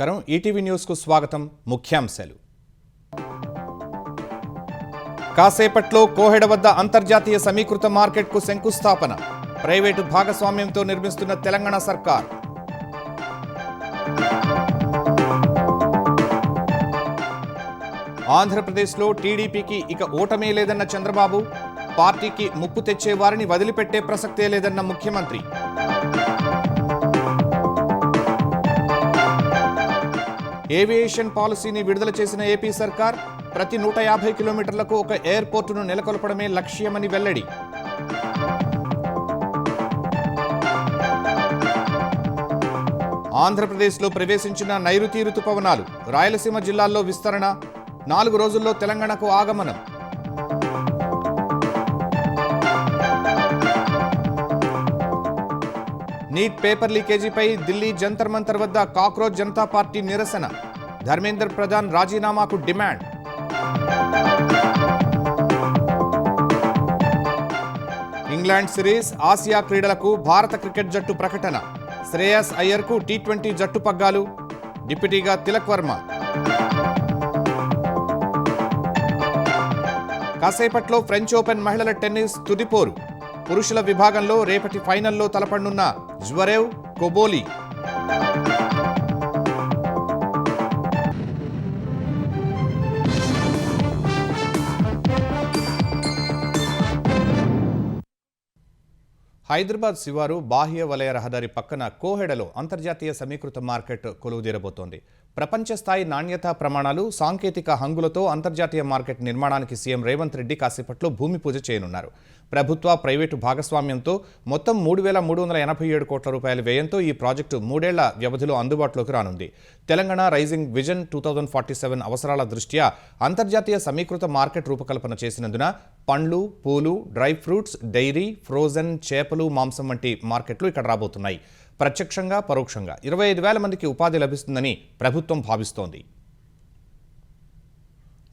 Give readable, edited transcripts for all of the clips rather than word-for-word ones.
నమస్కారం ETV news కు స్వాగతం ముఖ్యాంశాలు కాసేపట్లో కోహెడ వద్ద అంతర్జాతీయ సమీకృత మార్కెట్ కు శంకుస్థాపన ప్రైవేటు భాగస్వామ్యంతో నిర్మిస్తున్న తెలంగాణ సర్కార్ ఆంధ్రప్రదేశ్లో టీడీపీకి ఇక ఓటమే లేదన్న చంద్రబాబు పార్టీకి ముప్పు తెచ్చే వారిని వదిలిపెట్టే ప్రసక్తే లేదన్న ముఖ్యమంత్రి ఏవియేషన్ పాలసీని విడుదల చేసిన ఏపీ సర్కార్ ప్రతి 150 కిలోమీటర్లకు ఒక ఎయిర్పోర్టును నెలకొల్పడమే లక్ష్యమని వెల్లడి ఆంధ్రప్రదేశ్లో ప్రవేశించిన నైరుతి రుతుపవనాలు రాయలసీమ జిల్లాల్లో విస్తరణ 4 రోజుల్లో తెలంగాణకు ఆగమనం నీట్ పేపర్ లీకేజీపై ఢిల్లీ జంతర్ మంతర్ వద్ద కాక్రోచ్ జనతా పార్టీ నిరసన ధర్మేంద్ర ప్రధాన్ రాజీనామాకు డిమాండ్ ఇంగ్లాండ్ సిరీస్ ఆసియా క్రీడలకు భారత క్రికెట్ జట్టు ప్రకటన శ్రేయస్ అయ్యర్కు టీ20 జట్టు పగ్గాలు డిప్యూటీగా తిలక్ వర్మ కాసేపట్లో ఫ్రెంచ్ ఓపెన్ మహిళల టెన్నిస్ తుదిపోరు పురుషుల విభాగంలో రేపటి ఫైనల్లో తలపడనున్న జ్వరేవ్ కోబోలి హైదరాబాద్ శివారు బాహ్య వలయ రహదారి పక్కన కోహెడలో అంతర్జాతీయ సమీకృత మార్కెట్ కొలువుదీరబోతోంది ప్రపంచ స్థాయి నాణ్యతా ప్రమాణాలు సాంకేతిక హంగులతో అంతర్జాతీయ మార్కెట్ నిర్మాణానికి సీఎం రేవంత్ రెడ్డి కాసేపట్లో భూమి పూజ చేయనున్నారు ప్రభుత్వ ప్రైవేటు భాగస్వామ్యంతో మొత్తం 3,387 కోట్ల రూపాయల వ్యయంతో ఈ ప్రాజెక్టు 3 ఏళ్ల వ్యవధిలో అందుబాటులోకి రానుంది తెలంగాణ రైజింగ్ విజన్ 2047 అవసరాల దృష్ట్యా అంతర్జాతీయ సమీకృత మార్కెట్ రూపకల్పన చేసినందున పండ్లు పూలు డ్రై ఫ్రూట్స్ డైరీ ఫ్రోజన్ చేపలు మాంసం వంటి మార్కెట్లు ఇక్కడ రాబోతున్నాయి ప్రత్యక్షంగా పరోక్షంగా 25,000 మందికి ఉపాధి లభిస్తుందని ప్రభుత్వం భావిస్తోంది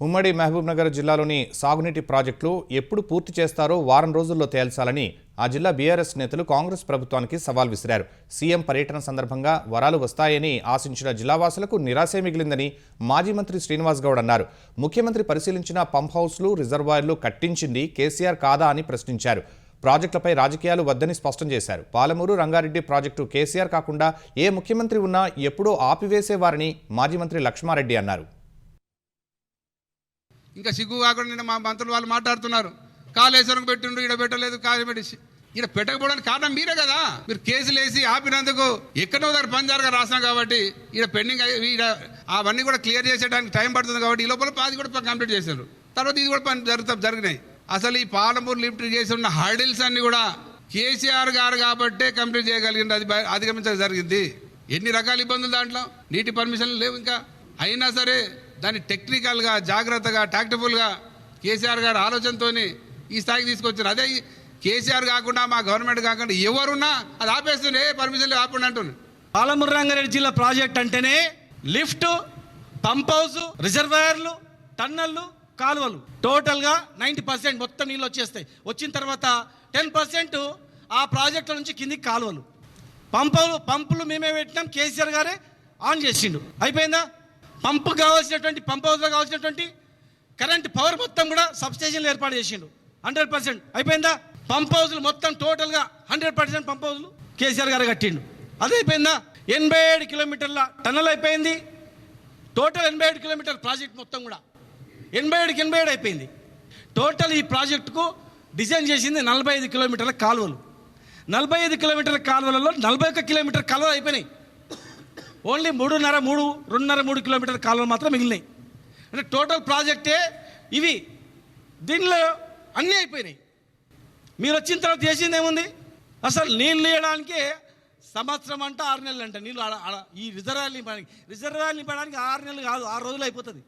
ఉమ్మడి మహబూబ్నగర్ జిల్లాలోని సాగునీటి ప్రాజెక్టులు ఎప్పుడు పూర్తి చేస్తారో వారం రోజుల్లో తేల్చాలని ఆ జిల్లా బీఆర్ఎస్ నేతలు కాంగ్రెస్ ప్రభుత్వానికి సవాల్ విసిరారు సీఎం పర్యటన సందర్భంగా వరాలు వస్తాయని ఆశించిన జిల్లావాసులకు నిరాశే మిగిలిందని మాజీ మంత్రి శ్రీనివాస్ గౌడ్ అన్నారు ముఖ్యమంత్రి పరిశీలించిన పంప్ హౌస్లు రిజర్వాయర్లు కట్టించింది కేసీఆర్ కాదా అని ప్రశ్నించారు ప్రాజెక్టులపై రాజకీయాలు వద్దని స్పష్టం చేశారు పాలమూరు రంగారెడ్డి ప్రాజెక్టు కేసీఆర్ కాకుండా ఏ ముఖ్యమంత్రి ఉన్నా ఎప్పుడూ ఆపివేసేవారని మాజీ మంత్రి లక్ష్మారెడ్డి అన్నారు ఇంకా సిగ్గు కాకుండా నిన్న మా మంత్రులు వాళ్ళు మాట్లాడుతున్నారు కాళేశ్వరం పెట్టిండ్రు ఈడ పెట్టలేదు కాళేశ్వరం ఈడ పెట్టకపోవడానికి కారణం మీరే కదా మీరు కేసులు వేసి ఆపినందుకు ఎక్కడో దగ్గర పంజారుగా రాసినాం కాబట్టి ఈడ పెండింగ్ ఈడ అవన్నీ కూడా క్లియర్ చేసేయడానికి టైం పడుతుంది కాబట్టి ఈ లోపల అది కూడా కంప్లీట్ చేశారు తర్వాత ఇది కూడా పని జరిగినాయి అసలు ఈ పాలమూరు లిఫ్ట్ చేసి ఉన్న హర్డిల్స్ అన్ని కూడా కేసీఆర్ గారు కాబట్టే కంప్లీట్ చేయగలిగింది అది అధిగమించడం జరిగింది ఎన్ని రకాల ఇబ్బందులు దాంట్లో నీటి పర్మిషన్లు లేవు ఇంకా అయినా సరే దాన్ని టెక్నికల్గా జాగ్రత్తగా టాక్టిఫుల్గా కేసీఆర్ గారు ఆలోచనతో ఈ స్థాయికి తీసుకొచ్చారు అదే కేసీఆర్ కాకుండా మా గవర్నమెంట్ కాకుండా ఎవరున్నా అది ఆపేస్తుంది పర్మిషన్లు ఆపండి అంటున్నారు పాలమూరు రంగారెడ్డి జిల్లా ప్రాజెక్ట్ అంటేనే లిఫ్ట్ పంప్ హౌస్ రిజర్వాయర్లు టన్నెళ్ళు కాలువలు టోటల్గా 90% మొత్తం నీళ్ళు వచ్చేస్తాయి వచ్చిన తర్వాత 10% ఆ ప్రాజెక్టుల నుంచి కిందికి కాలువలు పంపులు మేమే పెట్టినాం కేసీఆర్ గారే ఆన్ చేసిండు అయిపోయిందా పంప్ కావాల్సినటువంటి పంప్ హౌస్లో కావాల్సినటువంటి కరెంట్ పవర్ మొత్తం కూడా సబ్స్టేషన్లు ఏర్పాటు చేసిండు 100% అయిపోయిందా పంప్ హౌస్లు మొత్తం టోటల్గా 100% పంప్ హౌస్లు కేసీఆర్ గారు కట్టిండు అది అయిపోయిందా 87 కిలోమీటర్ల టన్నల్ అయిపోయింది టోటల్ 87 కిలోమీటర్ల ప్రాజెక్ట్ మొత్తం కూడా 87 అయిపోయింది టోటల్ ఈ ప్రాజెక్టుకు డిజైన్ చేసింది 45 కిలోమీటర్ల కాలువలు 45 కిలోమీటర్ల కాలువలలో 41 కిలోమీటర్ కాలువలు అయిపోయినాయి ఓన్లీ 2.5 కిలోమీటర్ల కాలువలు మాత్రం మిగిలినాయి అంటే టోటల్ ప్రాజెక్టే ఇవి దీనిలో అన్నీ అయిపోయినాయి మీరు వచ్చిన తర్వాత చేసింది ఏముంది అసలు నీళ్ళు వేయడానికి సంవత్సరం అంట 6 నెలలు అంట నీళ్ళు ఈ రిజర్వాయర్లు నింపడానికి 6 నెలలు కాదు 6 రోజులు అయిపోతుంది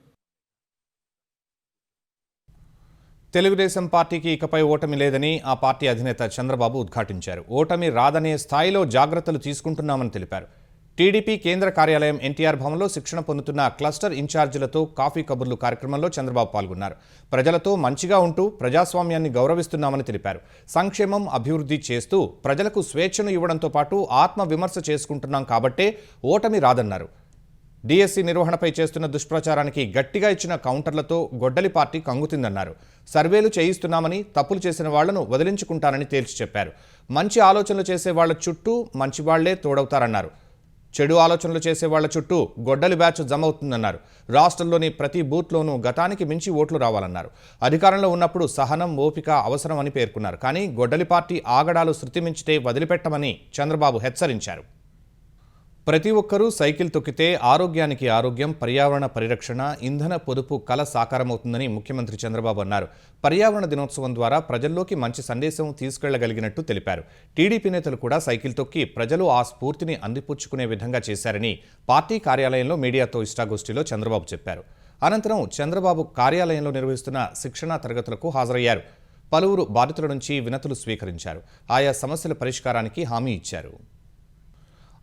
తెలుగుదేశం పార్టీకి ఇకపై ఓటమి లేదని ఆ పార్టీ అధినేత చంద్రబాబు ఉద్ఘాటించారు ఓటమి రాదనే స్థాయిలో జాగ్రత్తలు తీసుకుంటున్నామని తెలిపారు టీడీపీ కేంద్ర కార్యాలయం ఎన్టీఆర్ భవన్లో శిక్షణ పొందుతున్న క్లస్టర్ ఇన్ఛార్జీలతో కాఫీ కబుర్లు కార్యక్రమంలో చంద్రబాబు పాల్గొన్నారు ప్రజలతో మంచిగా ఉంటూ ప్రజాస్వామ్యాన్ని గౌరవిస్తున్నామని తెలిపారు సంక్షేమం అభివృద్ధి చేస్తూ ప్రజలకు స్వేచ్ఛను ఇవ్వడంతో పాటు ఆత్మ విమర్శ చేసుకుంటున్నాం కాబట్టే ఓటమి రాదన్నారు డిఎస్సి నిర్వహణపై చేస్తున్న దుష్ప్రచారానికి గట్టిగా ఇచ్చిన కౌంటర్లతో గొడ్డలి పార్టీ కంగుతిందన్నారు. సర్వేలు చేయిస్తున్నామని, తప్పులు చేసిన వాళ్లను వదిలించుకుంటానని తేల్చి చెప్పారు. మంచి ఆలోచనలు చేసే వాళ్ల చుట్టూ మంచి వాళ్లే తోడవుతారన్నారు. చెడు ఆలోచనలు చేసే వాళ్ల చుట్టూ గొడ్డలి బ్యాచ్ జమవుతుందన్నారు. రాష్ట్రంలోని ప్రతి బూత్లోనూ గతానికి మించి ఓట్లు రావాలన్నారు. అధికారంలో ఉన్నప్పుడు సహనం, ఓపిక అవసరమని పేర్కొన్నారు. కానీ గొడ్డలి పార్టీ ఆగడాలు శృతిమించితే వదిలిపెట్టమని చంద్రబాబు హెచ్చరించారు. ప్రతి ఒక్కరూ సైకిల్ తొక్కితే ఆరోగ్యానికి ఆరోగ్యం, పర్యావరణ పరిరక్షణ, ఇంధన పొదుపు కల సాకారమవుతుందని ముఖ్యమంత్రి చంద్రబాబు అన్నారు. పర్యావరణ దినోత్సవం ద్వారా ప్రజల్లోకి మంచి సందేశం తీసుకెళ్లగలిగినట్టు తెలిపారు. టీడీపీ నేతలు కూడా సైకిల్ తొక్కి ప్రజలు ఆ స్ఫూర్తిని అందిపుచ్చుకునే విధంగా చేశారని పార్టీ కార్యాలయంలో మీడియాతో ఇష్టాగోష్ఠిలో చంద్రబాబు చెప్పారు. అనంతరం చంద్రబాబు కార్యాలయంలో నిర్వహిస్తున్న శిక్షణా తరగతులకు హాజరయ్యారు. పలువురు బాధితుల నుంచి వినతులు స్వీకరించారు. ఆయా సమస్యల పరిష్కారానికి హామీ ఇచ్చారు.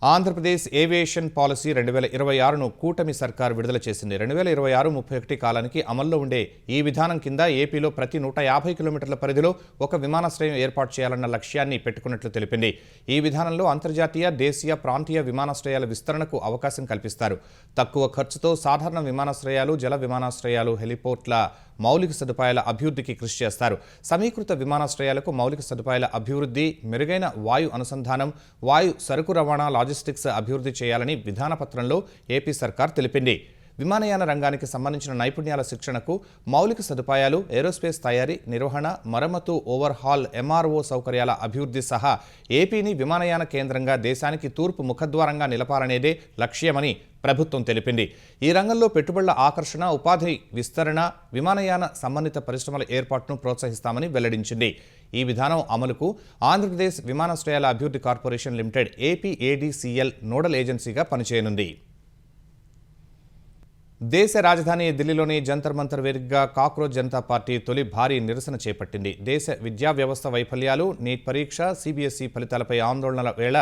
ఆంధ్రప్రదేశ్ ఏవియేషన్ పాలసీ 2026ను కూటమి సర్కార్ విడుదల చేసింది. 2026-31 కాలానికి అమల్లో ఉండే ఈ విధానం కింద ఏపీలో ప్రతి 150 కిలోమీటర్ల పరిధిలో ఒక విమానాశ్రయం ఏర్పాటు చేయాలన్న లక్ష్యాన్ని పెట్టుకున్నట్లు తెలిపింది. ఈ విధానంలో అంతర్జాతీయ, దేశీయ, ప్రాంతీయ విమానాశ్రయాల విస్తరణకు అవకాశం కల్పిస్తారు. తక్కువ ఖర్చుతో సాధారణ విమానాశ్రయాలు, జల విమానాశ్రయాలు, హెలిపోర్ట్ల మౌలిక సదుపాయాల అభివృద్ధికి కృషి చేస్తారు. సమీకృత విమానాశ్రయాలకు మౌలిక సదుపాయాల అభివృద్ధి, మెరుగైన వాయు అనుసంధానం, వాయు సరుకు రవాణా, లాజిస్టిక్స్ అభివృద్ధి చేయాలని విధానపత్రంలో ఏపీ సర్కార్ తెలిపింది. విమానయాన రంగానికి సంబంధించిన నైపుణ్యాల శిక్షణకు, మౌలిక సదుపాయాలు, ఏరోస్పేస్ తయారీ, నిర్వహణ, మరమ్మతు, ఓవర్హాల్, ఎంఆర్ఓ సౌకర్యాల అభివృద్ధి సహా ఏపీని విమానయాన కేంద్రంగా దేశానికి తూర్పు ముఖద్వారంగా నిలపాలనేదే లక్ష్యమని ప్రభుత్వం తెలిపింది. ఈ రంగంలో పెట్టుబడుల ఆకర్షణ, ఉపాధి విస్తరణ, విమానయాన సంబంధిత పరిశ్రమల ఏర్పాటును ప్రోత్సహిస్తామని వెల్లడించింది. ఈ విధానం అమలుకు ఆంధ్రప్రదేశ్ విమానాశ్రయాల అభివృద్ధి కార్పొరేషన్ లిమిటెడ్ ఏపీఏడీసీఎల్ నోడల్ ఏజెన్సీగా పనిచేయనుంది. దేశ రాజధాని ఢిల్లీలోని జంతర్ మంతర్ వేదికగా కాక్రోచ్ జనతా పార్టీ తొలి భారీ నిరసన చేపట్టింది. దేశ విద్యా వ్యవస్థ వైఫల్యాలు, నీట్ పరీక్ష, సిబిఎస్ఈ ఫలితాలపై ఆందోళనల వేళ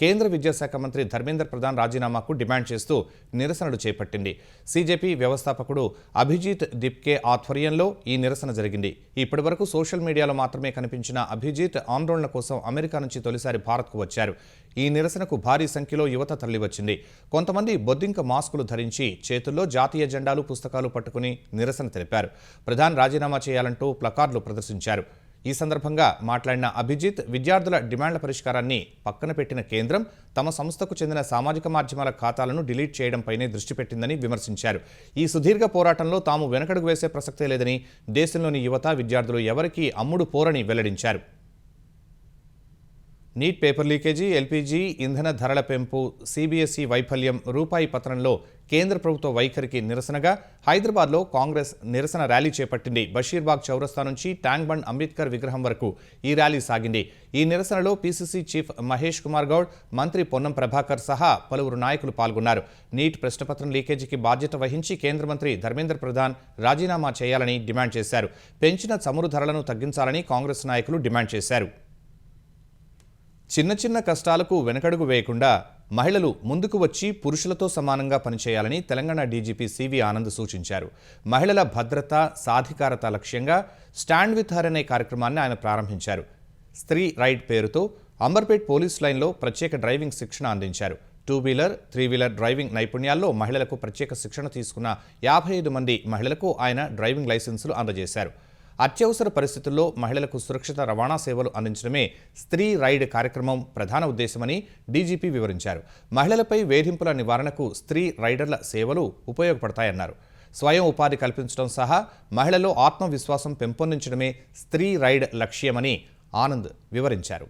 కేంద్ర విద్యాశాఖ మంత్రి ధర్మేంద్ర ప్రధాన్ రాజీనామాకు డిమాండ్ చేస్తూ నిరసనలు చేపట్టింది. సీజేపీ వ్యవస్థాపకుడు అభిజిత్ దిప్కే ఆధ్వర్యంలో ఈ నిరసన జరిగింది. ఇప్పటివరకు సోషల్ మీడియాలో మాత్రమే కనిపించిన అభిజిత్ ఆందోళన కోసం అమెరికా నుంచి తొలిసారి భారత్కు వచ్చారు. ఈ నిరసనకు భారీ సంఖ్యలో యువత తరలివచ్చింది. కొంతమంది బొద్దింక మాస్కులు ధరించి చేతుల్లో జాతీయ జెండాలు, పుస్తకాలు పట్టుకుని నిరసన తెలిపారు. ప్రధాన్ రాజీనామా చేయాలంటూ ప్లకార్డులు ప్రదర్శించారు. ఈ సందర్భంగా మాట్లాడిన అభిజిత్, విద్యార్థుల డిమాండ్ల పరిష్కారాన్ని పక్కన పెట్టిన కేంద్రం తమ సంస్థకు చెందిన సామాజిక మాధ్యమాల ఖాతాలను డిలీట్ చేయడంపైనే దృష్టి పెట్టిందని విమర్శించారు. ఈ సుదీర్ఘ పోరాటంలో తాము వెనకడుగు వేసే ప్రసక్తే లేదని, దేశంలోని యువత, విద్యార్థులు ఎవరికీ అమ్ముడు పోరని వెల్లడించారు. నీట్ పేపర్ లీకేజీ, ఎల్పీజీ ఇంధన ధరల పెంపు, సిబిఎస్ఈ వైఫల్యం, రూపాయి పతనంలో కేంద్ర ప్రభుత్వ వైఖరికి నిరసనగా హైదరాబాద్లో కాంగ్రెస్ నిరసన ర్యాలీ చేపట్టింది. బషీర్బాగ్ చౌరస్తా నుంచి ట్యాంక్ బండ్ అంబేద్కర్ విగ్రహం వరకు ఈ ర్యాలీ సాగింది. ఈ నిరసనలో పీసీసీ చీఫ్ మహేష్ కుమార్ గౌడ్, మంత్రి పొన్నం ప్రభాకర్ సహా పలువురు నాయకులు పాల్గొన్నారు. నీట్ ప్రశ్నపత్రం లీకేజీకి బాధ్యత వహించి కేంద్ర మంత్రి ధర్మేంద్ర ప్రధాన్ రాజీనామా చేయాలని డిమాండ్ చేశారు. పెంచిన చమురు ధరలను తగ్గించాలని కాంగ్రెస్ నాయకులు డిమాండ్ చేశారు. చిన్న చిన్న కష్టాలకు వెనకడుగు వేయకుండా మహిళలు ముందుకు వచ్చి పురుషులతో సమానంగా పనిచేయాలని తెలంగాణ డీజీపీ సివి ఆనంద్ సూచించారు. మహిళల భద్రత, సాధికారత లక్ష్యంగా స్టాండ్ విత్ హర్ అనే కార్యక్రమాన్ని ఆయన ప్రారంభించారు. స్త్రీ రైడ్ పేరుతో అంబర్పేట్ పోలీస్ లైన్లో ప్రత్యేక డ్రైవింగ్ శిక్షణ అందించారు. 2-వీలర్, 3-వీలర్ డ్రైవింగ్ నైపుణ్యాల్లో మహిళలకు ప్రత్యేక శిక్షణ తీసుకున్న 55 మంది మహిళలకు ఆయన డ్రైవింగ్ లైసెన్సులు అందజేశారు. అత్యవసర పరిస్థితుల్లో మహిళలకు సురక్షిత రవాణా సేవలు అందించడమే స్త్రీ రైడ్ కార్యక్రమం ప్రధాన ఉద్దేశమని డీజీపీ వివరించారు. మహిళలపై వేధింపుల నివారణకు స్త్రీ రైడర్ల సేవలు ఉపయోగపడతాయన్నారు. స్వయం ఉపాధి కల్పించడం సహా మహిళల్లో ఆత్మవిశ్వాసం పెంపొందించడమే స్త్రీ రైడ్ లక్ష్యమని ఆనంద్ వివరించారు.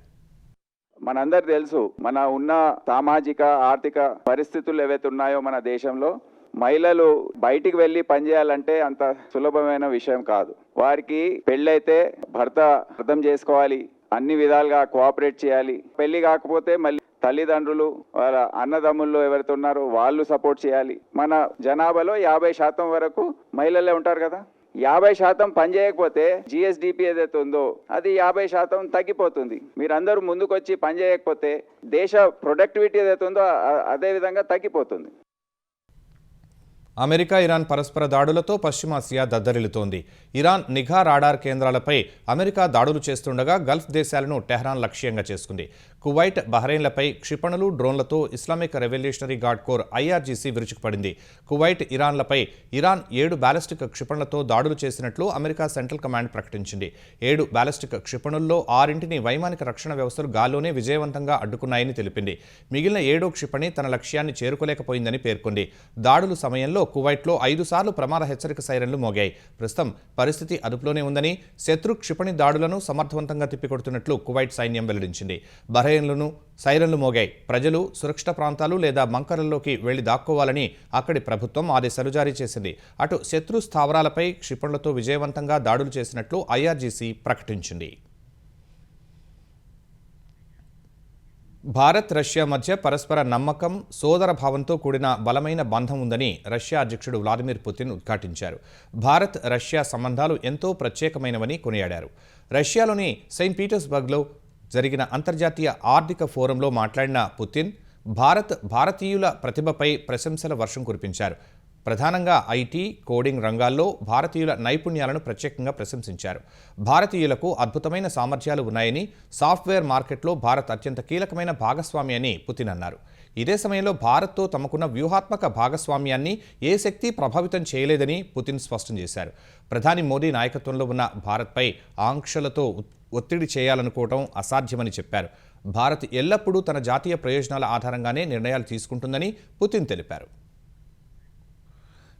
మనందరికి తెలుసు, మన ఉన్న సామాజిక ఆర్థిక పరిస్థితులు ఏవైతే ఉన్నాయో మన దేశంలో మహిళలు బయటికి వెళ్ళి పనిచేయాలంటే అంత సులభమైన విషయం కాదు. వారికి పెళ్ళైతే భర్త అర్థం చేసుకోవాలి, అన్ని విధాలుగా కోఆపరేట్ చేయాలి. పెళ్లి కాకపోతే మళ్ళీ తల్లిదండ్రులు, వాళ్ళ అన్నదమ్ముళ్ళు ఎవరైతే ఉన్నారో వాళ్ళు సపోర్ట్ చేయాలి. మన జనాభాలో 50% వరకు మహిళలే ఉంటారు కదా. 50% పని చేయకపోతే జిఎస్డిపి ఏదైతే ఉందో అది 50% తగ్గిపోతుంది. మీరందరూ ముందుకొచ్చి పని చేయకపోతే దేశ ప్రొడక్టివిటీ ఏదైతే ఉందో అదే విధంగా తగ్గిపోతుంది. అమెరికా, ఇరాన్ పరస్పర దాడులతో పశ్చిమాసియా దద్దరిల్లుతోంది. ఇరాన్ నిఘా రాడార్ కేంద్రాలపై అమెరికా దాడులు చేస్తుండగా గల్ఫ్ దేశాలను టెహ్రాన్ లక్ష్యంగా చేసుకుంది. కువైట్, బహ్రెయిన్లపై క్షిపణులు, డ్రోన్లతో Islamic revolutionary guard corps IRGC విరుచుకుపడింది. కువైట్, ఇరాన్లపై ఇరాన్ 7 బ్యాలిస్టిక్ క్షిపణులతో దాడులు చేసినట్లు అమెరికా సెంట్రల్ కమాండ్ ప్రకటించింది. 7 బ్యాలిస్టిక్ క్షిపణుల్లో 6ంటిని వైమానిక రక్షణ వ్యవస్థలు గాల్లోనే విజయవంతంగా అడ్డుకున్నాయని తెలిపింది. మిగిలిన 7వ క్షిపణి తన లక్ష్యాన్ని చేరుకోలేకపోయిందని పేర్కొంది. దాడుల సమయంలో కువైట్లో 5 సార్లు ప్రమాద హెచ్చరిక సైరన్లు మోగాయి. ప్రస్తుతం పరిస్థితి అదుపులోనే ఉందని, శత్రు క్షిపణి దాడులను సమర్థవంతంగా తిప్పికొడుతున్నట్లు కువైట్ సైన్యం వెల్లడించింది. బహ్రెయిన్లోనూ సైరన్లు మోగాయి. ప్రజలు సురక్షిత ప్రాంతాలు లేదా బంకర్లలోకి వెళ్లి దాక్కోవాలని అక్కడి ప్రభుత్వం ఆదేశాలు జారీ చేసింది. అటు శత్రు స్థావరాలపై క్షిపణులతో విజయవంతంగా దాడులు చేసినట్లు ఐఆర్జీసీ ప్రకటించింది. భారత్, రష్యా మధ్య పరస్పర నమ్మకం, సోదర భావంతో కూడిన బలమైన బంధం ఉందని రష్యా అధ్యక్షుడు వ్లాదిమిర్ పుతిన్ ఉద్ఘాటించారు. భారత్, రష్యా సంబంధాలు ఎంతో ప్రత్యేకమైనవని కొనియాడారు. రష్యాలోని సెయింట్ పీటర్స్బర్గ్లో జరిగిన అంతర్జాతీయ ఆర్థిక ఫోరంలో మాట్లాడిన పుతిన్ భారతీయుల ప్రతిభపై ప్రశంసల వర్షం కురిపించారు. ప్రధానంగా ఐటీ, కోడింగ్ రంగాల్లో భారతీయుల నైపుణ్యాలను ప్రత్యేకంగా ప్రశంసించారు. భారతీయులకు అద్భుతమైన సామర్థ్యాలు ఉన్నాయని, సాఫ్ట్వేర్ మార్కెట్లో భారత్ అత్యంత కీలకమైన భాగస్వామి అని పుతిన్ అన్నారు. ఇదే సమయంలో భారత్తో తమకున్న వ్యూహాత్మక భాగస్వామ్యాన్ని ఏ శక్తి ప్రభావితం చేయలేదని పుతిన్ స్పష్టం చేశారు. ప్రధాని మోదీ నాయకత్వంలో ఉన్న భారత్పై ఆంక్షలతో ఒత్తిడి చేయాలనుకోవడం అసాధ్యమని చెప్పారు. భారత్ ఎల్లప్పుడూ తన జాతీయ ప్రయోజనాల ఆధారంగానే నిర్ణయాలు తీసుకుంటుందని పుతిన్ తెలిపారు.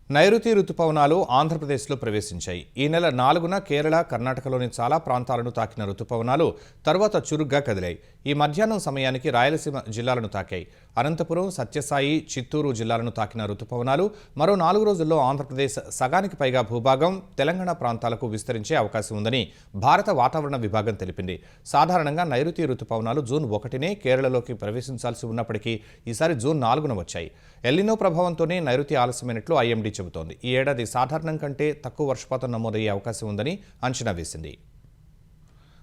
నైరుతి రుతుపవనాలు ఆంధ్రప్రదేశ్లో ప్రవేశించాయి. ఈ నెల 4న కేరళ, కర్ణాటకలోని చాలా ప్రాంతాలను తాకిన రుతుపవనాలు తర్వాత చురుగ్గా కదిలాయి. ఈ మధ్యాహ్నం సమయానికి రాయలసీమ జిల్లాలను తాకాయి. అనంతపురం, సత్యసాయి, చిత్తూరు జిల్లాలను తాకిన రుతుపవనాలు మరో 4 రోజుల్లో ఆంధ్రప్రదేశ్ సగానికి పైగా భూభాగం, తెలంగాణ ప్రాంతాలకు విస్తరించే అవకాశం ఉందని భారత వాతావరణ విభాగం తెలిపింది. సాధారణంగా నైరుతి రుతుపవనాలు జూన్ 1నే కేరళలోకి ప్రవేశించాల్సి ఉన్నప్పటికీ ఈసారి జూన్ 4న వచ్చాయి. ఎల్నినో ప్రభావంతోనే నైరుతి ఆలస్యమైనట్లు ఐఎండీ చెబుతోంది. ఈ ఏడాది సాధారణం కంటే తక్కువ వర్షపాతం నమోదయ్యే అవకాశం ఉందని అంచనా వేసింది.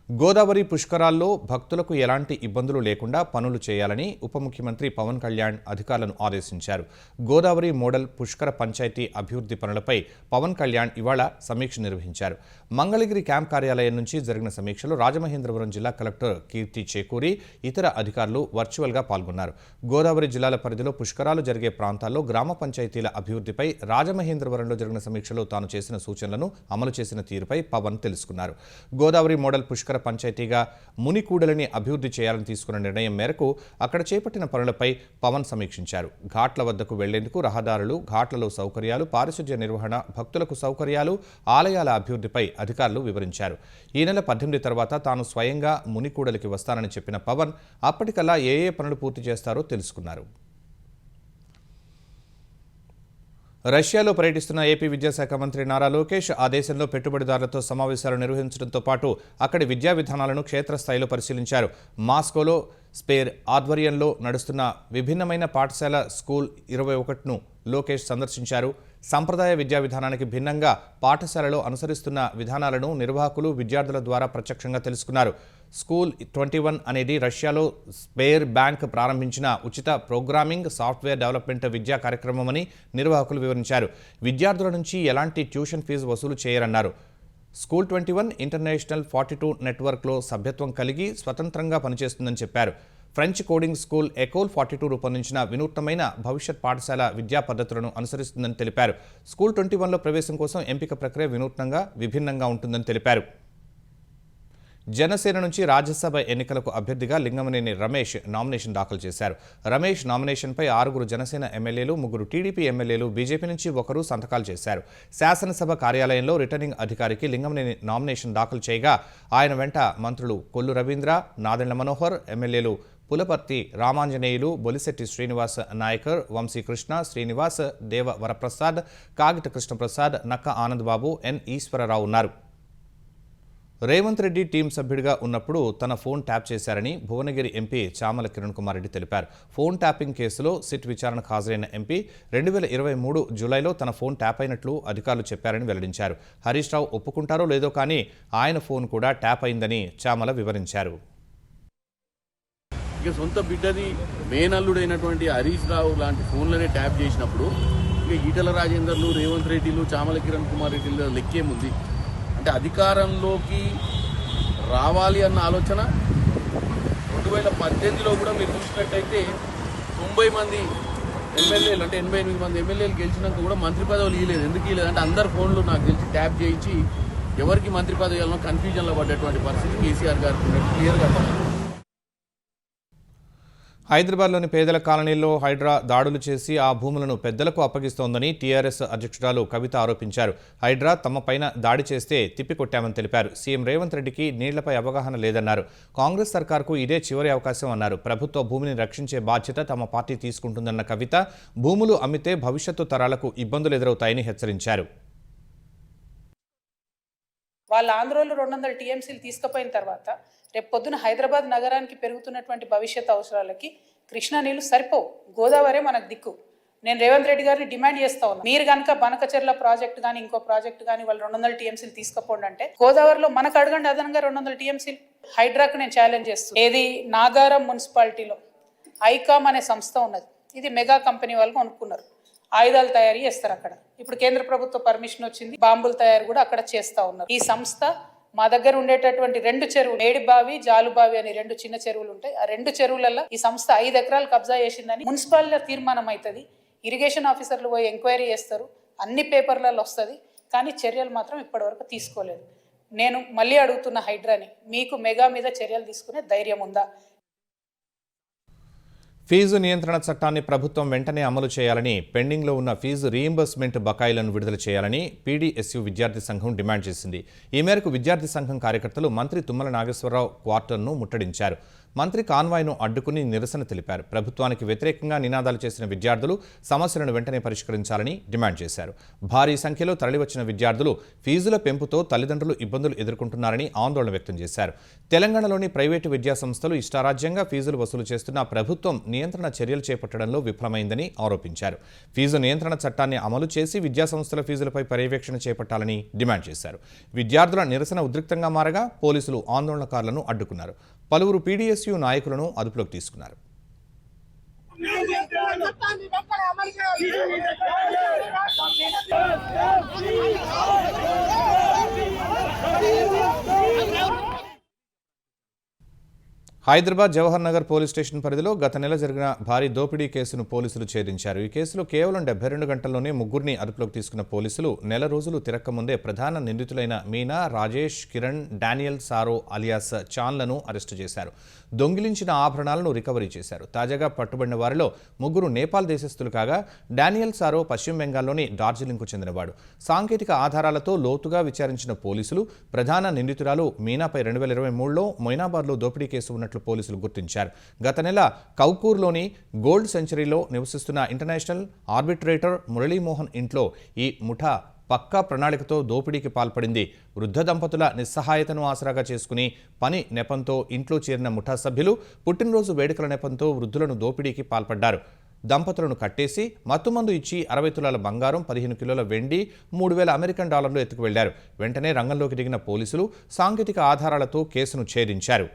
గోదావరి పుష్కరాల్లో భక్తులకు ఎలాంటి ఇబ్బందులు లేకుండా పనులు చేయాలని ఉప ముఖ్యమంత్రి పవన్ కళ్యాణ్ అధికారులను ఆదేశించారు. గోదావరి మోడల్ పుష్కర పంచాయతీ అభివృద్ధి పనులపై పవన్ కళ్యాణ్ ఇవాళ సమీక్ష నిర్వహించారు. మంగళగిరి క్యాంప్ కార్యాలయం నుంచి జరిగిన సమీక్షలో రాజమహేంద్రవరం జిల్లా కలెక్టర్ కీర్తి చేకూరి, ఇతర అధికారులు వర్చువల్గా పాల్గొన్నారు. గోదావరి జిల్లాల పరిధిలో పుష్కరాలు జరిగే ప్రాంతాల్లో గ్రామ పంచాయతీల అభివృద్ధిపై రాజమహేంద్రవరంలో జరిగిన సమీక్షలో తాను చేసిన సూచనలను అమలు చేసిన తీరుపై పవన్ తెలుసుకున్నారు. గోదావరి మోడల్ పుష్కర పంచాయతీగా మునికూడలిని అభివృద్ధి చేయాలని తీసుకున్న నిర్ణయం మేరకు అక్కడ చేపట్టిన పనులపై పవన్ సమీక్షించారు. ఘాట్ల వద్దకు వెళ్లేందుకు రహదారులు, ఘాట్లలో సౌకర్యాలు, పారిశుధ్య నిర్వహణ, భక్తులకు సౌకర్యాలు, ఆలయాల అభివృద్ధిపై అధికారులు వివరించారు. ఈ నెల 18 తర్వాత తాను స్వయంగా మునికూడలికి వస్తానని చెప్పిన పవన్ అప్పటికల్లా ఏ పనులు పూర్తి చేస్తారో తెలుసుకున్నారు. రష్యాలో పర్యటిస్తున్న ఏపీ విద్యాశాఖ మంత్రి నారా లోకేష్ ఆ దేశంలో పెట్టుబడిదారులతో సమావేశాలు నిర్వహించడంతో పాటు అక్కడి విద్యా విధానాలను క్షేత్రస్థాయిలో పరిశీలించారు. మాస్కోలో స్పేర్ ఆధ్వర్యంలో నడుస్తున్న విభిన్నమైన పాఠశాల స్కూల్ 21ను లోకేష్ సందర్శించారు. సంప్రదాయ విద్యా విధానానికి భిన్నంగా పాఠశాలలో అనుసరిస్తున్న విధానాలను నిర్వాహకులు, విద్యార్థుల ద్వారా ప్రత్యక్షంగా తెలుసుకున్నారు. స్కూల్ 21 అనేది రష్యాలో స్పేర్ బ్యాంక్ ప్రారంభించిన ఉచిత ప్రోగ్రామింగ్ సాఫ్ట్వేర్ డెవలప్మెంట్ విద్యా కార్యక్రమమని నిర్వాహకులు వివరించారు. విద్యార్థుల నుంచి ఎలాంటి ట్యూషన్ ఫీజు వసూలు చేయరన్నారు. స్కూల్ 21 ఇంటర్నేషనల్ 42 నెట్వర్క్లో సభ్యత్వం కలిగి స్వతంత్రంగా పనిచేస్తుందని చెప్పారు. ఫ్రెంచ్ కోడింగ్ స్కూల్ ఎకోల్ 42 రూపొందించిన వినూత్నమైన భవిష్యత్ పాఠశాల విద్యా పద్ధతులను అనుసరిస్తుందని తెలిపారు. స్కూల్ 21లో ప్రవేశం కోసం ఎంపిక ప్రక్రియ విభిన్నంగా ఉంటుందని తెలిపారు. జనసేన నుంచి రాజ్యసభ ఎన్నికలకు అభ్యర్థిగా లింగమనేని రమేష్ నామినేషన్ దాఖలు చేశారు. రమేష్ నామినేషన్పై 6 జనసేన ఎమ్మెల్యేలు, 3 టీడీపీ ఎమ్మెల్యేలు, బీజేపీ నుంచి 1 సంతకాలు చేశారు. శాసనసభ కార్యాలయంలో రిటర్నింగ్ అధికారికి లింగమనేని నామినేషన్ దాఖలు చేయగా ఆయన వెంట మంత్రులు కొల్లు రవీంద్ర, నాదెండ్ల మనోహర్, ఎమ్మెల్యేలు పులపర్తి రామాంజనేయులు, బొలిశెట్టి శ్రీనివాస్ నాయకర్, వంశీకృష్ణ, శ్రీనివాస్, దేవ వరప్రసాద్, కాగిట కృష్ణప్రసాద్, నక్క ఆనందబాబు, ఎన్ ఈశ్వరరావు ఉన్నారు. రేవంత్ రెడ్డి టీం సభ్యుడిగా ఉన్నప్పుడు తన ఫోన్ ట్యాప్ చేశారని భువనగిరి ఎంపీ చామల కిరణ్ కుమార్ రెడ్డి తెలిపారు. ఫోన్ ట్యాపింగ్ కేసులో సిట్ విచారణకు హాజరైన ఎంపీ 2023 జూలైలో తన ఫోన్ ట్యాప్ అయినట్లు అధికారులు చెప్పారని వెల్లడించారు. హరీష్ రావు ఒప్పుకుంటారో లేదో కానీ ఆయన ఫోన్ కూడా ట్యాప్ అయిందని చామల వివరించారు. ఇక సొంత బిడ్డది మేనల్లుడైనటువంటి హరీష్ రావు లాంటి ఫోన్లనే ట్యాప్ చేసినప్పుడు ఇక ఈటల రాజేందర్లు, రేవంత్ రెడ్డిలు, చామల కిరణ్ కుమార్ రెడ్డిల లెక్కేముంది అంటే అధికారంలోకి రావాలి అన్న ఆలోచన 2018లో కూడా మీరు చూసినట్టయితే 90 మంది ఎమ్మెల్యేలు అంటే 88 మంది ఎమ్మెల్యేలు గెలిచినాక కూడా మంత్రి పదవులు ఇవ్వలేదు. ఎందుకు ఇవ్వలేదు అంటే అందరు ఫోన్లు నాకు తెలిసి ట్యాప్ చేయించి ఎవరికి మంత్రి పదవి ఇవ్వాలనో కన్ఫ్యూజన్లో పడ్డటువంటి పరిస్థితి కేసీఆర్ గారికి క్లియర్గా పడుతుంది. హైదరాబాద్లోని పేదల కాలనీల్లో హైడ్రా దాడులు చేసి ఆ భూములను పెద్దలకు అప్పగిస్తోందని టీఆర్ఎస్ అధ్యక్షురాలు కవిత ఆరోపించారు. హైడ్రా తమపైన దాడి చేస్తే తిప్పికొట్టామని తెలిపారు. సీఎం రేవంత్ రెడ్డికి నీళ్లపై అవగాహన లేదన్నారు. కాంగ్రెస్ సర్కార్కు ఇదే చివరి అవకాశం అన్నారు. ప్రభుత్వ భూమిని రక్షించే బాధ్యత తమ పార్టీ తీసుకుంటుందన్న కవిత భూములు అమ్మితే భవిష్యత్తు తరాలకు ఇబ్బందులు ఎదురవుతాయని హెచ్చరించారు. వాళ్ళ ఆంధ్రోలు 200 టీఎంసీలు తీసుకుపోయిన తర్వాత రేపు పొద్దున హైదరాబాద్ నగరానికి పెరుగుతున్నటువంటి భవిష్యత్ అవసరాలకి కృష్ణా నీళ్లు సరిపోవు. గోదావరి మనకు దిక్కు. నేను రేవంత్ రెడ్డి గారిని డిమాండ్ చేస్తా ఉన్నాను, మీరు కనుక బనకచెర్ల ప్రాజెక్ట్ కానీ ఇంకో ప్రాజెక్ట్ కానీ వాళ్ళు 200 టీఎంసీలు తీసుకుపోండి అంటే గోదావరిలో మనకు అడగండి అదనంగా 200 టీఎంసీలు. హైడ్రాకు నేను ఛాలెంజ్ చేస్తాను. ఏది నాగారం మున్సిపాలిటీలో ఐకామ్ అనే సంస్థ ఉన్నది. ఇది మెగా కంపెనీ వాళ్ళు కొనుక్కున్నారు. ఆయుధాలు తయారీ చేస్తారు అక్కడ. ఇప్పుడు కేంద్ర ప్రభుత్వ పర్మిషన్ వచ్చింది, బాంబులు తయారు కూడా అక్కడ చేస్తా ఉన్నారు. ఈ సంస్థ మా దగ్గర ఉండేటటువంటి 2 చెరువులు, మేడిబావి, జాలుబావి అని 2 చిన్న చెరువులు ఉంటాయి. ఆ 2 చెరువులలో ఈ సంస్థ 5 ఎకరాలు కబ్జా చేసిందని మున్సిపాలిటీ తీర్మానం అవుతుంది. ఇరిగేషన్ ఆఫీసర్లు పోయి ఎంక్వైరీ చేస్తారు, అన్ని పేపర్లలో వస్తుంది. కానీ చర్యలు మాత్రం ఇప్పటివరకు తీసుకోలేదు. నేను మళ్ళీ అడుగుతున్న హైడ్రాని, మీకు మెగా మీద చర్యలు తీసుకునే ధైర్యం ఉందా? ఫీజు నియంత్రణ చట్టాన్ని ప్రభుత్వం వెంటనే అమలు చేయాలని, పెండింగ్లో ఉన్న ఫీజు రీయింబర్స్మెంట్ బకాయిలను విడుదల చేయాలని పీడీఎస్యూ విద్యార్థి సంఘం డిమాండ్ చేసింది. ఈ మేరకు విద్యార్థి సంఘం కార్యకర్తలు మంత్రి తుమ్మల నాగేశ్వరరావు క్వార్టర్ను ముట్టడించారు. మంత్రి కాన్వాయ్ను అడ్డుకుని నిరసన తెలిపారు. ప్రభుత్వానికి వ్యతిరేకంగా నినాదాలు చేసిన విద్యార్థులు సమస్యలను వెంటనే పరిష్కరించాలని డిమాండ్ చేశారు. భారీ సంఖ్యలో తరలివచ్చిన విద్యార్థులు ఫీజుల పెంపుతో తల్లిదండ్రులు ఇబ్బందులు ఎదుర్కొంటున్నారని ఆందోళన వ్యక్తం చేశారు. తెలంగాణలోని ప్రైవేటు విద్యా సంస్థలు ఇష్టారాజ్యంగా ఫీజులు వసూలు చేస్తున్న ప్రభుత్వం నియంత్రణ చర్యలు చేపట్టడంలో విఫలమైందని ఆరోపించారు. ఫీజు నియంత్రణ చట్టాన్ని అమలు చేసి విద్యాసంస్థల ఫీజులపై పర్యవేక్షణ చేపట్టాలని డిమాండ్ చేశారు. విద్యార్థుల నిరసన ఉద్రిక్తంగా మారగా పోలీసులు ఆందోళనకారులను అడ్డుకున్నారు. పలువురు పీడీఎస్యూ నాయకులను అదుపులోకి తీసుకున్నారు. హైదరాబాద్ జవహర్ నగర్ పోలీస్ స్టేషన్ పరిధిలో గత నెల జరిగిన భారీ దోపిడీ కేసును పోలీసులు ఛేదించారు. ఈ కేసులో కేవలం 72 గంటల్లోనే ముగ్గురిని అదుపులోకి తీసుకున్న పోలీసులు నెల రోజులు తిరక్కముందే ప్రధాన నిందితులైన మీనా, రాజేష్, కిరణ్, డానియల్ సారో అలియాస్ చాన్లను అరెస్టు చేశారు. దొంగిలించిన ఆభరణాలను రికవరీ చేశారు. తాజాగా పట్టుబడిన వారిలో ముగ్గురు నేపాల్ దేశస్థులు కాగా డానియల్ సారో పశ్చిమ బెంగాల్లోని డార్జిలింగ్కు చెందినవాడు. సాంకేతిక ఆధారాలతో లోతుగా విచారించిన పోలీసులు ప్రధాన నిందితురాలు మీనాపై 2023లో మొయినాబాద్లో దోపిడీ కేసు ఉన్నట్లు పోలీసులు గుర్తించారు. గత నెల కౌకూర్లోని గోల్డ్ సెంచరీలో నివసిస్తున్న ఇంటర్నేషనల్ ఆర్బిట్రేటర్ మురళీమోహన్ ఇంట్లో ఈ ముఠా పక్కా ప్రణాళికతో దోపిడీకి పాల్పడింది. వృద్ధ దంపతుల నిస్సహాయతను ఆసరాగా చేసుకుని పని నెపంతో ఇంట్లో చేరిన ముఠా సభ్యులు పుట్టినరోజు వేడుకల నెపంతో వృద్ధులను దోపిడీకి పాల్పడ్డారు. దంపతులను కట్టేసి మత్తుమందు ఇచ్చి 60 తులాల బంగారం, 15 కిలోల వెండి, 3000 అమెరికన్ డాలర్లు ఎత్తుకు వెళ్లారు. వెంటనే రంగంలోకి దిగిన పోలీసులు సాంకేతిక ఆధారాలతో కేసును ఛేదించారు.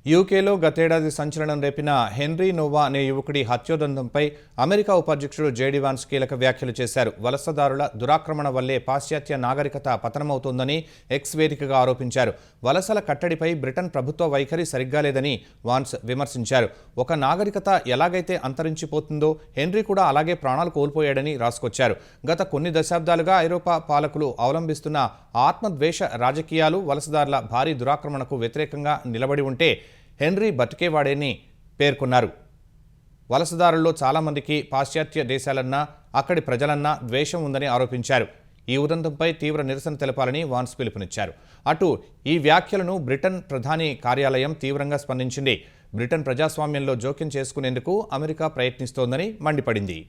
యూకేలో గతేడాది సంచలనం రేపిన హెన్రీ నోవా అనే యువకుడి హత్యోదంతంపై అమెరికా ఉపాధ్యక్షుడు జేడీ వాన్స్ కీలక వ్యాఖ్యలు చేశారు. వలసదారుల దురాక్రమణ వల్లే పాశ్చాత్య నాగరికత పతనమవుతోందని ఎక్స్ వేదికగా ఆరోపించారు. వలసల కట్టడిపై బ్రిటన్ ప్రభుత్వ వైఖరి సరిగ్గా లేదని వాన్స్ విమర్శించారు. ఒక నాగరికత ఎలాగైతే అంతరించిపోతుందో హెన్రీ కూడా అలాగే ప్రాణాలు కోల్పోయాడని రాసుకొచ్చారు. గత కొన్ని దశాబ్దాలుగా ఐరోపా పాలకులు అవలంబిస్తున్న ఆత్మద్వేష రాజకీయాలు వలసదారుల భారీ దురాక్రమణకు వ్యతిరేకంగా నిలబడి ఉంటే హెన్రీ బతికేవాడని పేర్కొన్నారు. వలసదారుల్లో చాలామందికి పాశ్చాత్య దేశాలన్నా అక్కడి ప్రజలన్నా ద్వేషం ఉందని ఆరోపించారు. ఈ ఉదంతంపై తీవ్ర నిరసన తెలపాలని వాన్స్ పిలుపునిచ్చారు. అటు ఈ వ్యాఖ్యలను బ్రిటన్ ప్రధాని కార్యాలయం తీవ్రంగా స్పందించింది. బ్రిటన్ ప్రజాస్వామ్యంలో జోక్యం చేసుకునేందుకు అమెరికా ప్రయత్నిస్తోందని మండిపడింది.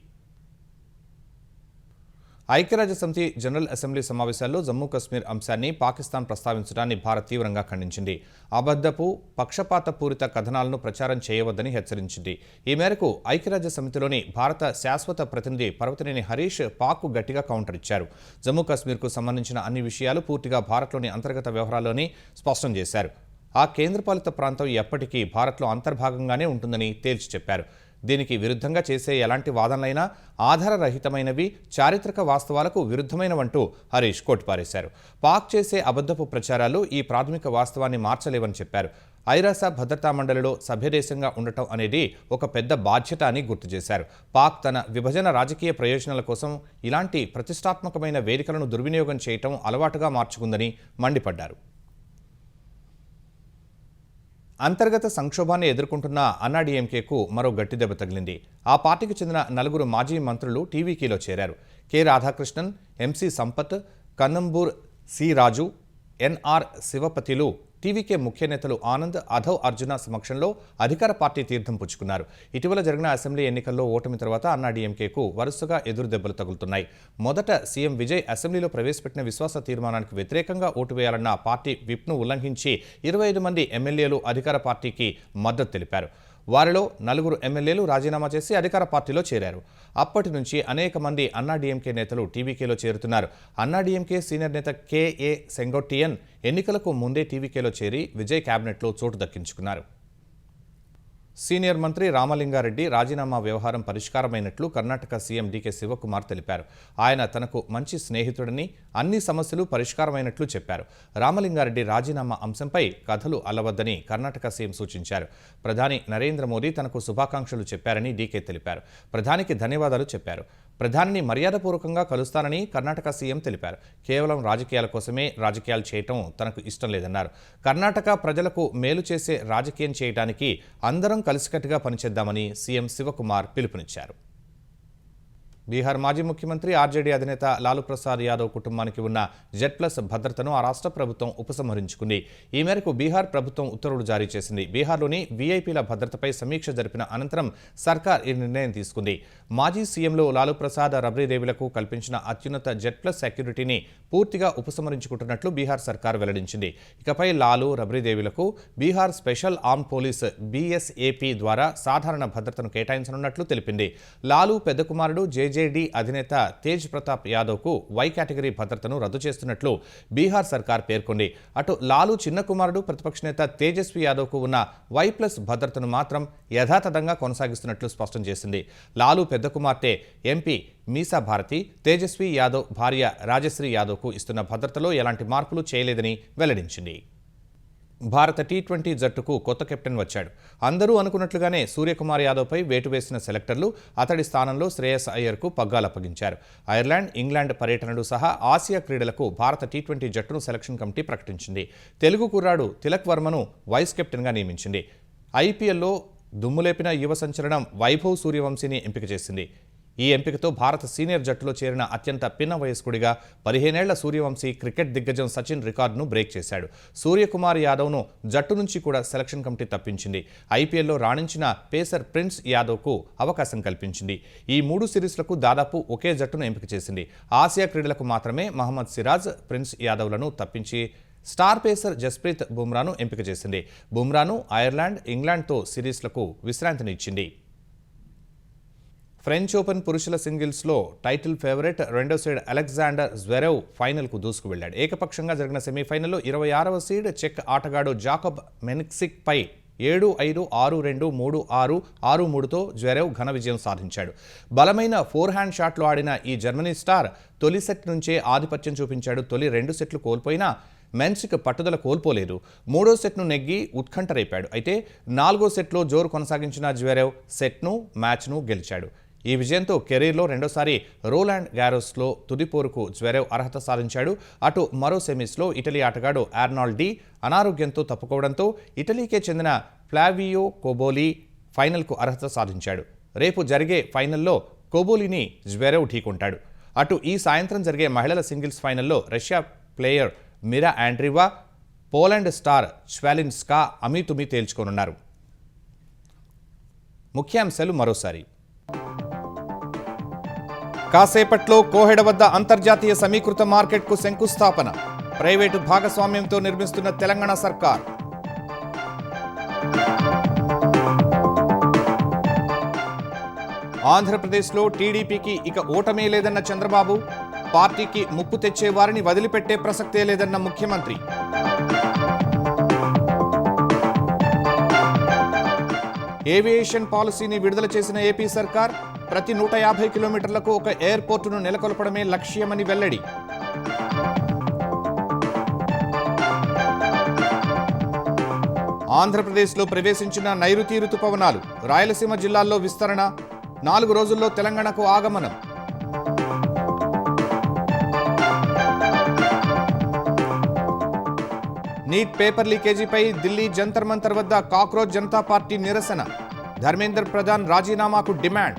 ఐక్యరాజ్యసమితి జనరల్ అసెంబ్లీ సమావేశాల్లో జమ్మూ కశ్మీర్ అంశాన్ని పాకిస్తాన్ ప్రస్తావించడాన్ని భారత్ తీవ్రంగా ఖండించింది. అబద్ధపు, పక్షపాతపూరిత కథనాలను ప్రచారం చేయవద్దని హెచ్చరించింది. ఈ మేరకు ఐక్యరాజ్యసమితిలోని భారత శాశ్వత ప్రతినిధి పర్వతనేని హరీష్ పాక్కు గట్టిగా కౌంటర్ ఇచ్చారు. జమ్మూ కశ్మీర్కు సంబంధించిన అన్ని విషయాలు పూర్తిగా భారత్లోని అంతర్గత వ్యవహారాల్లోని స్పష్టం చేశారు. ఆ కేంద్రపాలిత ప్రాంతం ఎప్పటికీ భారత్లో అంతర్భాగంగానే ఉంటుందని తేల్చి చెప్పారు. దీనికి విరుద్ధంగా చేసే ఎలాంటి వాదనలైనా ఆధారరహితమైనవి, చారిత్రక వాస్తవాలకు విరుద్ధమైనవంటూ హరీష్ కొట్టిపారేశారు. పాక్ చేసే అబద్ధపు ప్రచారాలు ఈ ప్రాథమిక వాస్తవాన్ని మార్చలేవని చెప్పారు. ఐరాస భద్రతా మండలిలో సభ్యదేశంగా ఉండటం అనేది ఒక పెద్ద బాధ్యత అని గుర్తు చేశారు. పాక్ తన విభజన రాజకీయ ప్రయోజనాల కోసం ఇలాంటి ప్రతిష్టాత్మకమైన వేదికలను దుర్వినియోగం చేయటం అలవాటుగా మార్చుకుందని మండిపడ్డారు. అంతర్గత సంక్షోభాన్ని ఎదుర్కొంటున్న అన్నాడీఎంకేకు మరో గట్టి దెబ్బ తగిలింది. ఆ పార్టీకి చెందిన 4 మాజీ మంత్రులు టీవీకేలో చేరారు. K Radhakrishnan, MC Sampath, Kannambur C Raju, NR శివపతిలు టీవీకే ముఖ్య నేతలు ఆనంద్, అధవ్ అర్జున సమక్షంలో అధికార పార్టీ తీర్థం పుచ్చుకున్నారు. ఇటీవల జరిగిన అసెంబ్లీ ఎన్నికల్లో ఓటమి తర్వాత అన్నాడీఎంకేకు వరుసగా ఎదురు దెబ్బలు తగులుతున్నాయి. మొదట సీఎం విజయ్ అసెంబ్లీలో ప్రవేశపెట్టిన విశ్వాస తీర్మానానికి వ్యతిరేకంగా ఓటు వేయాలన్న పార్టీ విప్ను ఉల్లంఘించి 25 మంది ఎమ్మెల్యేలు అధికార పార్టీకి మద్దతు తెలిపారు. వారిలో 4 ఎమ్మెల్యేలు రాజీనామా చేసి అధికార పార్టీలో చేరారు. అప్పటి నుంచి అనేక మంది అన్నాడీఎంకే నేతలు టీవీకేలో చేరుతున్నారు. అన్నాడీఎంకే సీనియర్ నేత కెఏ సెంగోట్టియన్ ఎన్నికలకు ముందే టీవీకేలో చేరి విజయ్ కేబినెట్లో చోటు దక్కించుకున్నారు. సీనియర్ మంత్రి రామలింగారెడ్డి రాజీనామా వ్యవహారం పరిష్కారమైనట్లు కర్ణాటక సీఎం డీకే శివకుమార్ తెలిపారు. ఆయన తనకు మంచి స్నేహితుడని, అన్ని సమస్యలు పరిష్కారమైనట్లు చెప్పారు. రామలింగారెడ్డి రాజీనామా అంశంపై కథలు అల్లవద్దని కర్ణాటక సీఎం సూచించారు. ప్రధాని నరేంద్ర మోదీ తనకు శుభాకాంక్షలు చెప్పారని డీకే తెలిపారు. ప్రధానికి ధన్యవాదాలు చెప్పారు. ప్రధానిని మర్యాదపూర్వకంగా కలుస్తానని కర్ణాటక సీఎం తెలిపారు. కేవలం రాజకీయాల కోసమే రాజకీయాలు చేయటం తనకు ఇష్టం లేదన్నారు. కర్ణాటక ప్రజలకు మేలు చేసే రాజకీయం చేయడానికి అందరం కలిసికట్టుగా పనిచేద్దామని సీఎం శివకుమార్ పిలుపునిచ్చారు. బీహార్ మాజీ ముఖ్యమంత్రి ఆర్జేడీ అధినేత లాలూ ప్రసాద్ యాదవ్ కుటుంబానికి ఉన్న జెడ్+ భద్రతను ఆ రాష్ట్ర ప్రభుత్వం ఉపసంహరించుకుంది. ఈ మేరకు బీహార్ ప్రభుత్వం ఉత్తర్వులు జారీ చేసింది. బీహార్లోని వీఐపీల భద్రతపై సమీక్ష జరిపిన అనంతరం సర్కార్ ఈ నిర్ణయం తీసుకుంది. మాజీ సీఎంలు లాలూ ప్రసాద్, రబ్రీదేవిలకు కల్పించిన అత్యున్నత జెడ్+ సెక్యూరిటీని పూర్తిగా ఉపసంహరించుకుంటున్నట్లు బీహార్ సర్కార్ వెల్లడించింది. ఇకపై లాలూ, రబ్రీదేవిలకు Bihar special armed police BSAP ద్వారా సాధారణ భద్రతను కేటాయించనున్నట్లు తెలిపింది. లాలూ పెద్ద కుమారుడు జేజేడీ అధినేత తేజ్ ప్రతాప్ యాదవ్కు వై కేటగిరీ భద్రతను రద్దు చేస్తున్నట్లు బీహార్ సర్కార్ పేర్కొంది. అటు లాలూ చిన్న కుమారుడు ప్రతిపక్ష నేత తేజస్వి యాదవ్కు ఉన్న వై+ భద్రతను మాత్రం యథాతథంగా కొనసాగిస్తున్నట్లు స్పష్టం చేసింది. లాలూ పెద్ద కుమార్తె ఎంపీ మీసా భారతి, తేజస్వి యాదవ్ భార్య రాజశ్రీ యాదవ్కు ఇస్తున్న భద్రతలో ఎలాంటి మార్పులు చేయలేదని వెల్లడించింది. భారత టీ20 జట్టుకు కొత్త కెప్టెన్ వచ్చాడు. అందరూ అనుకున్నట్లుగానే సూర్యకుమార్ యాదవ్పై వేటు వేసిన సెలెక్టర్లు అతడి స్థానంలో శ్రేయస్ అయ్యర్కు పగ్గాలప్పగించారు. ఐర్లాండ్, ఇంగ్లాండ్ పర్యటనలు సహా ఆసియా క్రీడలకు భారత టీ20 జట్టును సెలక్షన్ కమిటీ ప్రకటించింది. తెలుగు కుర్రాడు తిలక్ వర్మను వైస్ కెప్టెన్గా నియమించింది. ఐపీఎల్లో దుమ్ములేపిన యువ సంచలనం వైభవ్ సూర్యవంశీని ఎంపిక చేసింది. ఈ ఎంపికతో భారత సీనియర్ జట్టులో చేరిన అత్యంత పిన్న వయస్కుడిగా 15 ఏళ్ల సూర్యవంశీ క్రికెట్ దిగ్గజం సచిన్ రికార్డును బ్రేక్ చేశాడు. సూర్యకుమార్ యాదవ్ను జట్టు నుంచి కూడా సెలక్షన్ కమిటీ తప్పించింది. ఐపీఎల్లో రాణించిన పేసర్ ప్రిన్స్ యాదవ్కు అవకాశం కల్పించింది. ఈ 3 సిరీస్లకు దాదాపు ఒకే జట్టును ఎంపిక చేసింది. ఆసియా క్రీడలకు మాత్రమే మహమ్మద్ సిరాజ్, ప్రిన్స్ యాదవ్లను తప్పించి స్టార్ పేసర్ జస్ప్రీత్ బుమ్రాను ఎంపిక చేసింది. బుమ్రాను ఐర్లాండ్, ఇంగ్లాండ్తో సిరీస్లకు విశ్రాంతినిచ్చింది. ఫ్రెంచ్ ఓపెన్ పురుషుల సింగిల్స్లో టైటిల్ ఫేవరెట్ రెండో సీడ్ అలెగ్జాండర్ జ్వెరెవ్ ఫైనల్కు దూసుకు వెళ్లాడు. ఏకపక్షంగా జరిగిన సెమీఫైనల్లో 26వ సీడ్ చెక్ ఆటగాడు జాకబ్ మెనిక్సిక్ పై 7-5, 6-2, 3-6, 6-3తో జ్వెరెవ్ ఘన విజయం సాధించాడు. బలమైన ఫోర్ హ్యాండ్ షాట్లు ఆడిన ఈ జర్మనీ స్టార్ తొలి సెట్ నుంచే ఆధిపత్యం చూపించాడు. తొలి 2 సెట్లు కోల్పోయినా మెన్సిక్ పట్టుదల కోల్పోలేదు. 3వ సెట్ను నెగ్గి ఉత్కంఠ రేపాడు. అయితే 4వ సెట్లో జోరు కొనసాగించిన జ్వెరెవ్ సెట్ను, మ్యాచ్ను గెలిచాడు. ఈ విజయంతో కెరీర్లో రెండోసారి రోలాండ్ గ్యారోస్లో తుదిపోరుకు జ్వెరెవ్ అర్హత సాధించాడు. అటు మరో సెమీస్లో ఇటలీ ఆటగాడు ఆర్నాల్డ్ డి అనారోగ్యంతో తప్పుకోవడంతో ఇటలీకే చెందిన ఫ్లావియో కోబోలి ఫైనల్కు అర్హత సాధించాడు. రేపు జరిగే ఫైనల్లో కోబోలిని జ్వెరెవ్ ఢీకొంటాడు. అటు ఈ సాయంత్రం జరిగే మహిళల సింగిల్స్ ఫైనల్లో Russia player Mirra Andreeva, Poland star స్వాలిన్స్కా అమీతుమీ తేల్చుకోనున్నారు. ముఖ్యాంశాలు మరోసారి. కాసేపట్లో కోహెడ వద్ద అంతర్జాతీయ సమీకృత మార్కెట్కు శంకుస్థాపన. ప్రైవేటు భాగస్వామ్యంతో నిర్మిస్తున్న తెలంగాణ సర్కార్. ఆంధ్రప్రదేశ్లో టీడీపీకి ఇక ఓటమే లేదన్న చంద్రబాబు. పార్టీకి ముప్పు తెచ్చే వారిని వదిలిపెట్టే ప్రసక్తే లేదన్న ముఖ్యమంత్రి. ఏవియేషన్ పాలసీని విడుదల చేసిన ఏపీ సర్కార్ ప్రతి 150 కిలోమీటర్లకు ఒక ఎయిర్పోర్టును నెలకొల్పడమే లక్ష్యమని వెల్లడి. ఆంధ్రప్రదేశ్లో ప్రవేశించిన నైరుతి రుతుపవనాలు, రాయలసీమ జిల్లాల్లో విస్తరణ, 4 రోజుల్లో తెలంగాణకు ఆగమనం. నీట్ పేపర్ లీకేజీపై ఢిల్లీ జంతర్ మంతర్ వద్ద కాక్రోచ్ జనతా పార్టీ నిరసన, ధర్మేంద్ర ప్రధాన్ రాజీనామాకు డిమాండ్.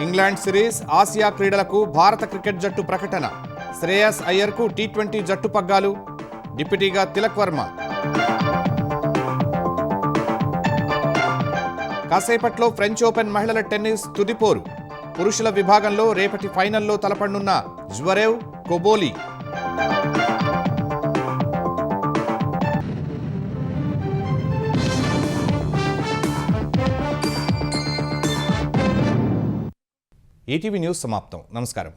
ఇంగ్లాండ్ సిరీస్, ఆసియా క్రీడలకు భారత క్రికెట్ జట్టు ప్రకటన, శ్రేయస్ అయ్యర్కు టీ20 జట్టు పగ్గాలు, డిప్యూటీగా తిలక్ వర్మ. కాసేపట్లో ఫ్రెంచ్ ఓపెన్ మహిళల టెన్నిస్ తుదిపోరు, పురుషుల విభాగంలో రేపటి ఫైనల్లో తలపడనున్న జ్వరేవ్, కోబోలి. ఈటీవీ న్యూస్ సమాప్తం. నమస్కారం.